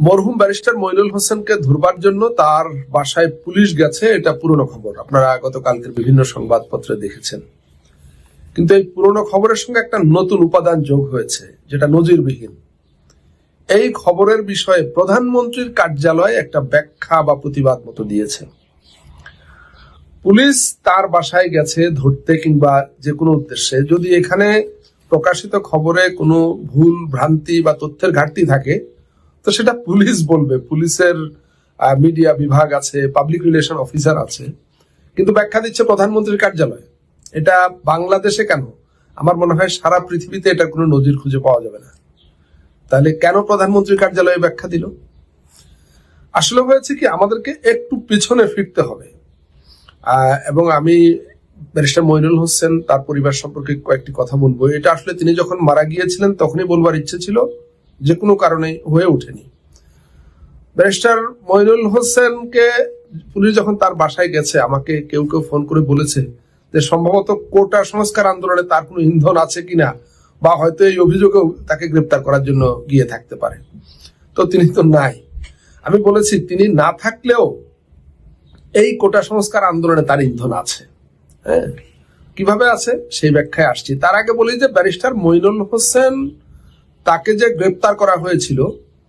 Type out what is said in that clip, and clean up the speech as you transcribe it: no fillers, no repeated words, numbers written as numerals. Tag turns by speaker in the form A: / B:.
A: মরহুম ব্যারিস্টার মইনুল হোসেনকে ধরবার জন্য তার বাসায় পুলিশ গেছে, এটা পুরনো খবর, আপনারা গতকালকের বিভিন্ন সংবাদপত্রে দেখেছেন। কিন্তু এই পুরনো খবরের সঙ্গে একটা নতুন উপাদান যোগ হয়েছে, যেটা নজিরবিহীন। এই খবরের বিষয়ে প্রধানমন্ত্রীর কার্যালয় একটা ব্যাখ্যা বা প্রতিবাদ মতো দিয়েছে। পুলিশ তার বাসায় গেছে ধরতে কিংবা যে কোনো উদ্দেশ্যে, যদি এখানে প্রকাশিত খবরে কোনো ভুল ভ্রান্তি বা তথ্যের ঘাটতি থাকে তো সেটা পুলিশ বলবে। পুলিশের মিডিয়া বিভাগ আছে, পাবলিক রিলেশন অফিসার আছে, কিন্তু ব্যাখ্যা দিচ্ছে প্রধানমন্ত্রীর কার্যালয়। এটা বাংলাদেশে কেন, আমার মনে হয় সারা পৃথিবীতে এটা কোনো নজির খুঁজে পাওয়া যাবে না। তাহলে কেন প্রধানমন্ত্রীর কার্যালয়ে ব্যাখ্যা দিল? আসলে হয়েছে কি, আমাদেরকে একটু পিছনে ফিরতে হবে। এবং আমি ব্যারিস্টার মইনুল হোসেন তার পরিবার সম্পর্কে কয়েকটি কথা বলবো। এটা আসলে তিনি যখন মারা গিয়েছিলেন তখনই বলবার ইচ্ছে ছিল, যে কোনো কারণে হয়ে ওঠেনি। ব্যারিস্টার মইনুল হোসেনকে পুলিশ যখন তার বাসায় গেছে, আমাকে কেউ কেউ ফোন করে বলেছে যে সম্ভবত কোটা সংস্কার আন্দোলনে তার কোনো ইন্ধন আছে কিনা, বা হয়তো এই অভিযোগেও তাকে গ্রেপ্তার করার জন্য গিয়ে থাকতে পারে। তো তিনি তো নাই। আমি বলেছি তিনি না থাকলেও এই কোটা সংস্কার আন্দোলনে তার ইন্ধন আছে। হ্যাঁ, কিভাবে আছে সেই ব্যাখ্যায় আসছি। তার আগে বলি যে ব্যারিস্টার মইনুল হোসেন তাকে যে গ্রেপ্তার করা হয়েছিল